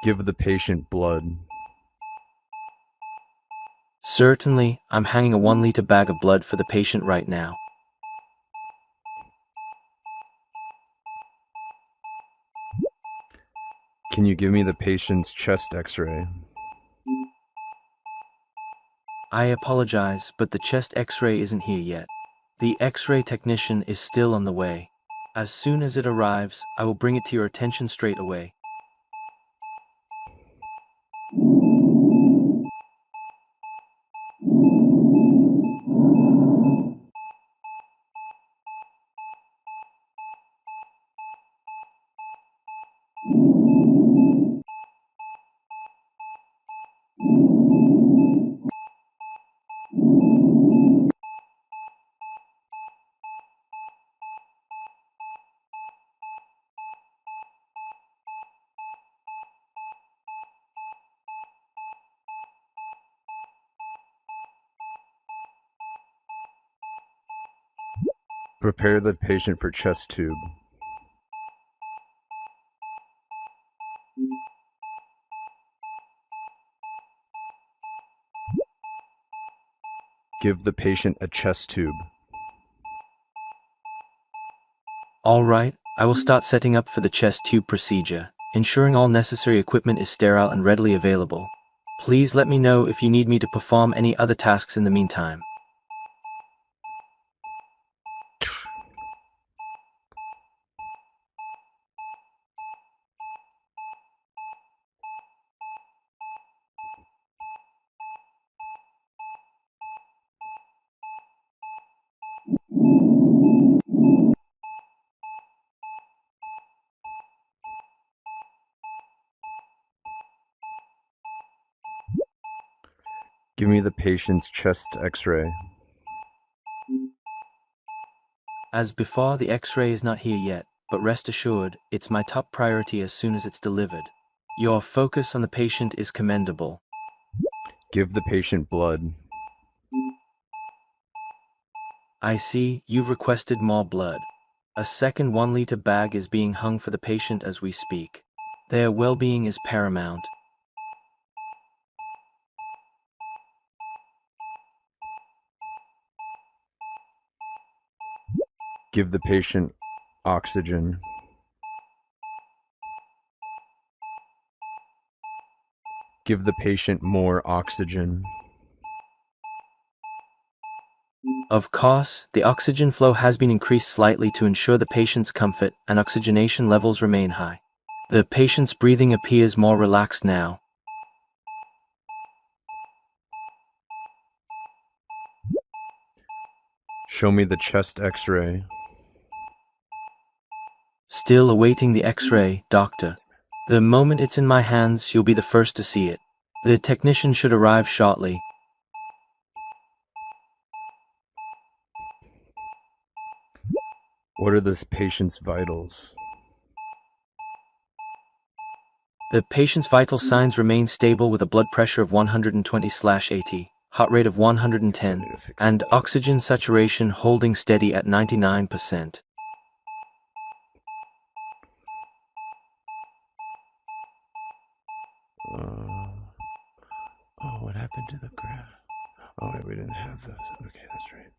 Give the patient blood. Certainly, I'm hanging a 1-liter bag of blood for the patient right now. Can you give me the patient's chest x-ray? I apologize, but the chest x-ray isn't here yet. The x-ray technician is still on the way. As soon as it arrives, I will bring it to your attention straight away. Prepare the patient for chest tube. Give the patient a chest tube. All right, I will start setting up for the chest tube procedure, ensuring all necessary equipment is sterile and readily available. Please let me know if you need me to perform any other tasks in the meantime. Give me the patient's chest x-ray. As before, the x-ray is not here yet, but rest assured, it's my top priority as soon as it's delivered. Your focus on the patient is commendable. Give the patient blood. I see you've requested more blood. A second 1-liter bag is being hung for the patient as we speak. Their well-being is paramount. Give the patient oxygen. Give the patient more oxygen. Of course, the oxygen flow has been increased slightly to ensure the patient's comfort and oxygenation levels remain high. The patient's breathing appears more relaxed now. Show me the chest x-ray. Still awaiting the x-ray, doctor. The moment it's in my hands, you'll be the first to see it. The technician should arrive shortly. What are this patient's vitals? The patient's vital signs remain stable with a blood pressure of 120/80, heart rate of 110, and oxygen saturation holding steady at 99%. Oh, what happened to the graph? Oh, wait, we didn't have this. Okay, that's right.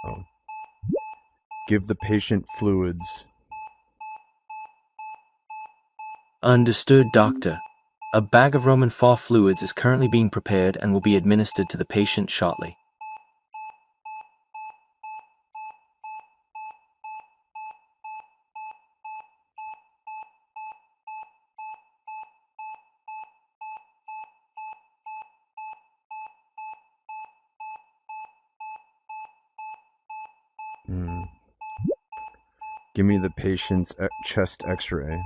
Oh. Give the patient fluids. Understood, doctor. A bag of Roman 4 fluids is currently being prepared and will be administered to the patient shortly. Give me the patient's chest x-ray.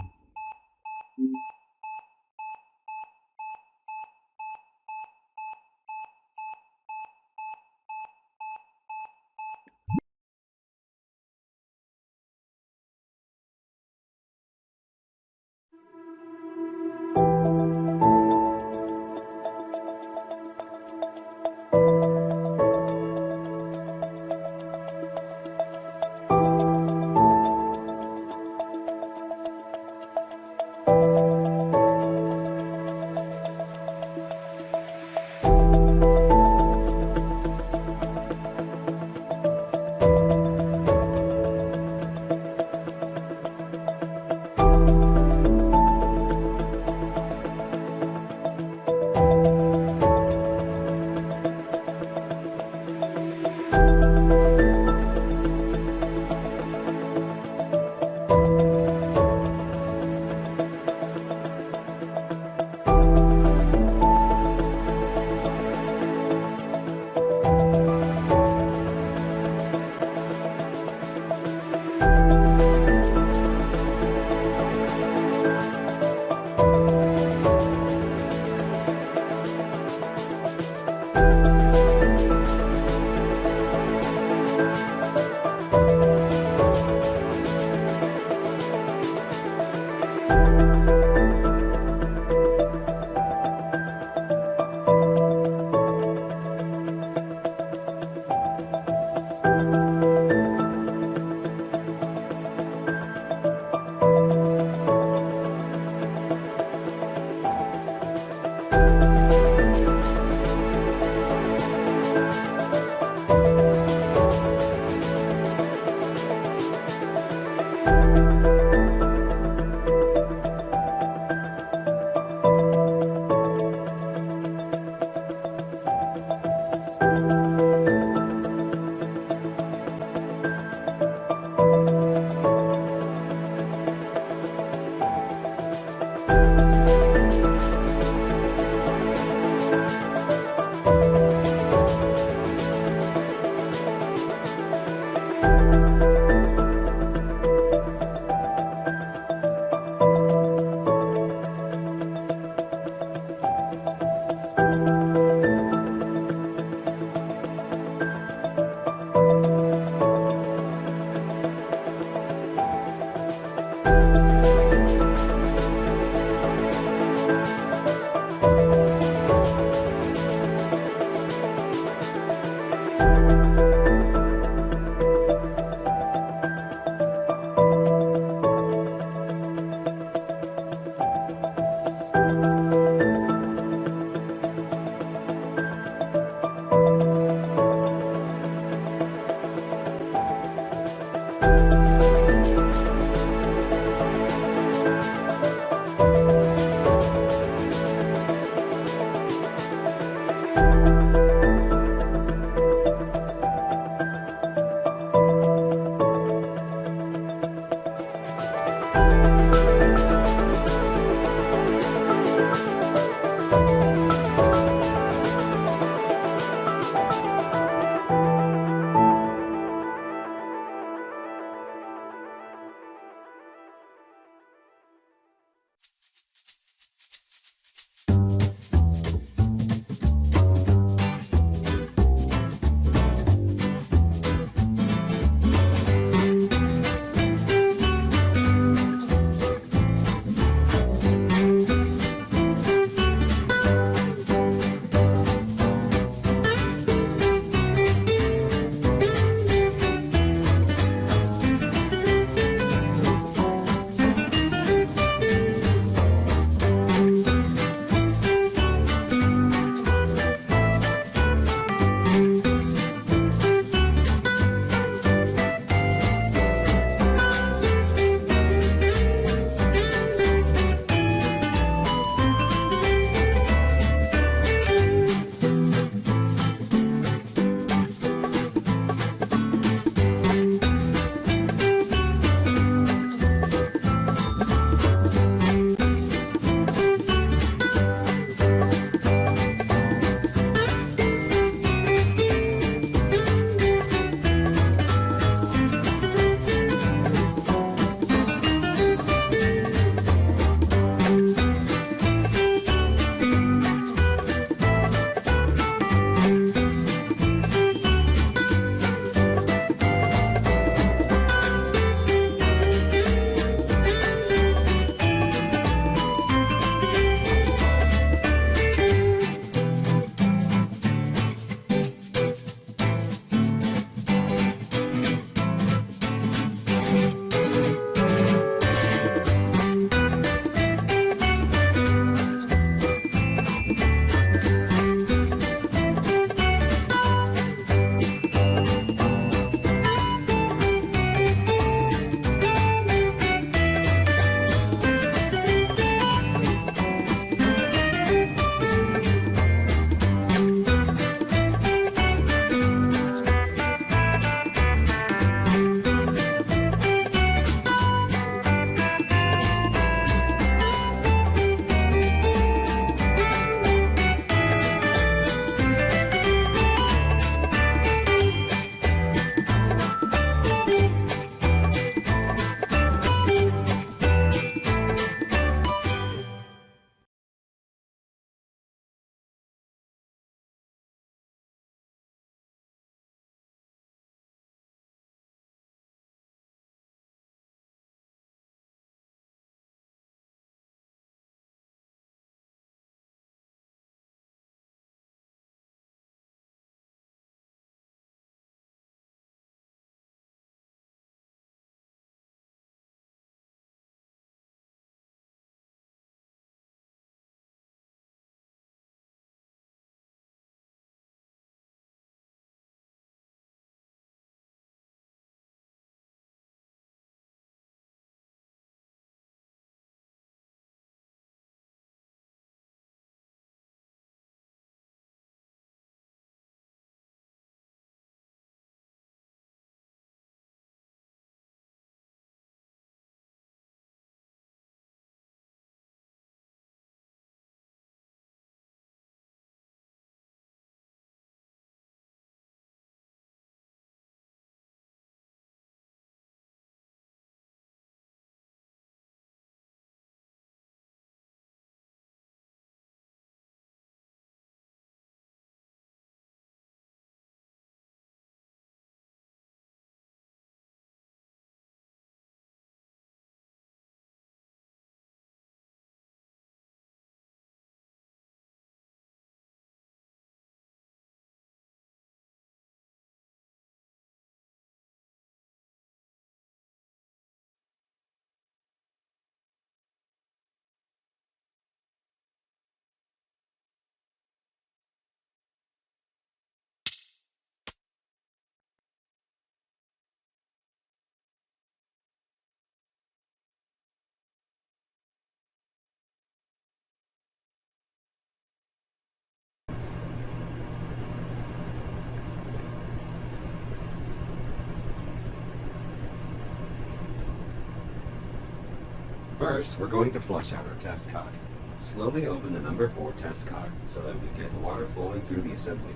First, we're going to flush out our test cock. Slowly open the number 4 test cock so that we get water flowing through the assembly.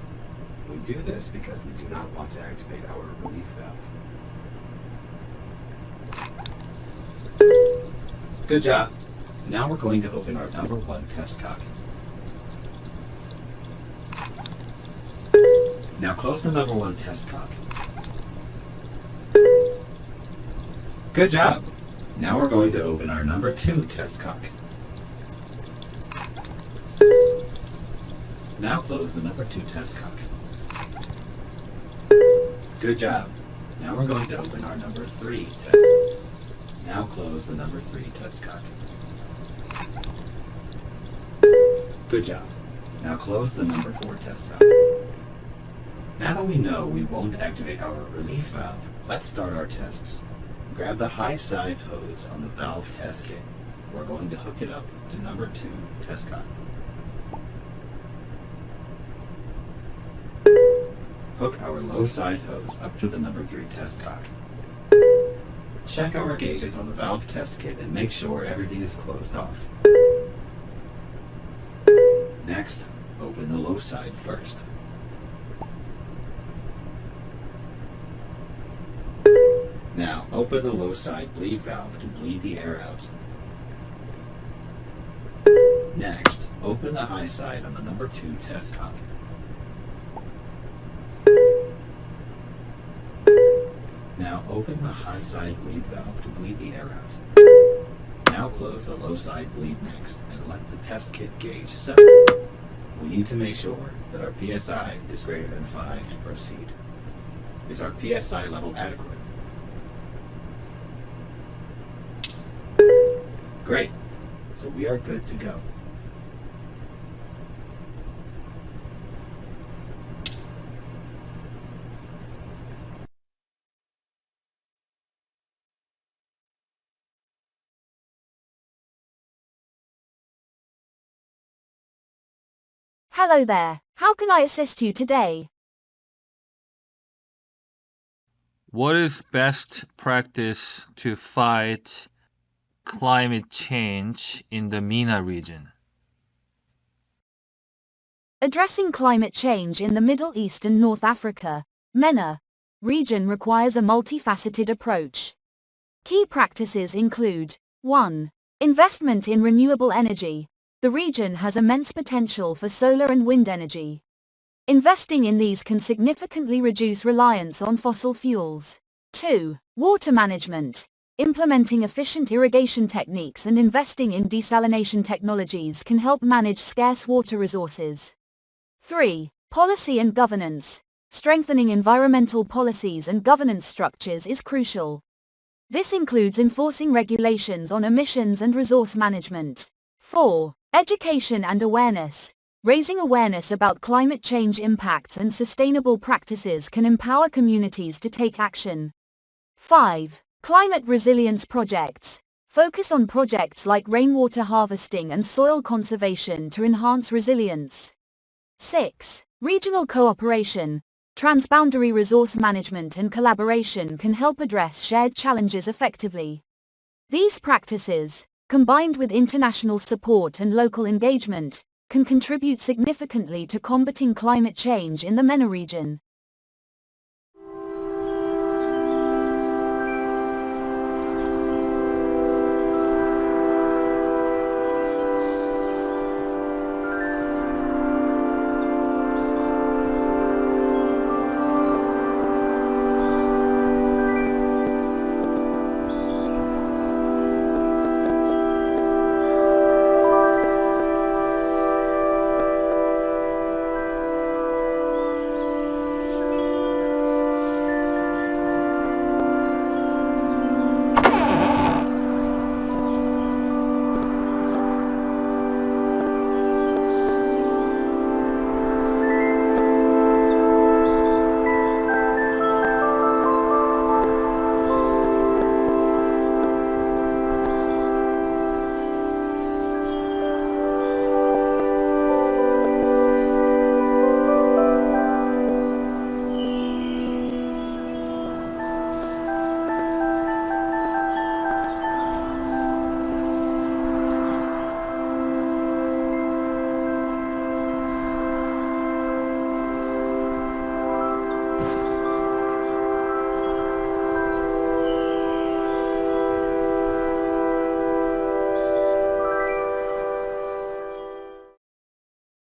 We do this because we do not want to activate our relief valve. Good job. Now we're going to open our number 1 test cock. Now close the number 1 test cock. Good job. Now we're going to open our number 2 test cock. Now close the number 2 test cock. Good job. Now we're going to open our number 3 test. Now close the number 3 test cock. Good job. Now close the number 4 test cock. Now that we know we won't activate our relief valve, let's start our tests. Grab the high side hose on the valve test kit. We're going to hook it up to number 2 test cock. Hook our low side hose up to the number 3 test cock. Check our gauges on the valve test kit and make sure everything is closed off. Next, open the low side first. Now, open the low side bleed valve to bleed the air out. Next, open the high side on the number 2 test cock. Now open the high side bleed valve to bleed the air out. Now close the low side bleed next and let the test kit gauge settle. We need to make sure that our PSI is greater than 5 to proceed. Is our PSI level adequate? Great. So we are good to go. Hello there. How can I assist you today? What is best practice to fight climate change in the MENA region? Addressing climate change in the Middle East and North Africa, MENA, region requires a multifaceted approach. Key practices include 1. Investment in renewable energy. The region has immense potential for solar and wind energy. Investing in these can significantly reduce reliance on fossil fuels. 2. Water management. Implementing efficient irrigation techniques and investing in desalination technologies can help manage scarce water resources. 3. Policy and governance. Strengthening environmental policies and governance structures is crucial. This includes enforcing regulations on emissions and resource management. 4. Education and awareness. Raising awareness about climate change impacts and sustainable practices can empower communities to take action. 5. Climate resilience projects. Focus on projects like rainwater harvesting and soil conservation to enhance resilience. 6. Regional cooperation. Transboundary resource management and collaboration can help address shared challenges effectively. These practices, combined with international support and local engagement, can contribute significantly to combating climate change in the MENA region.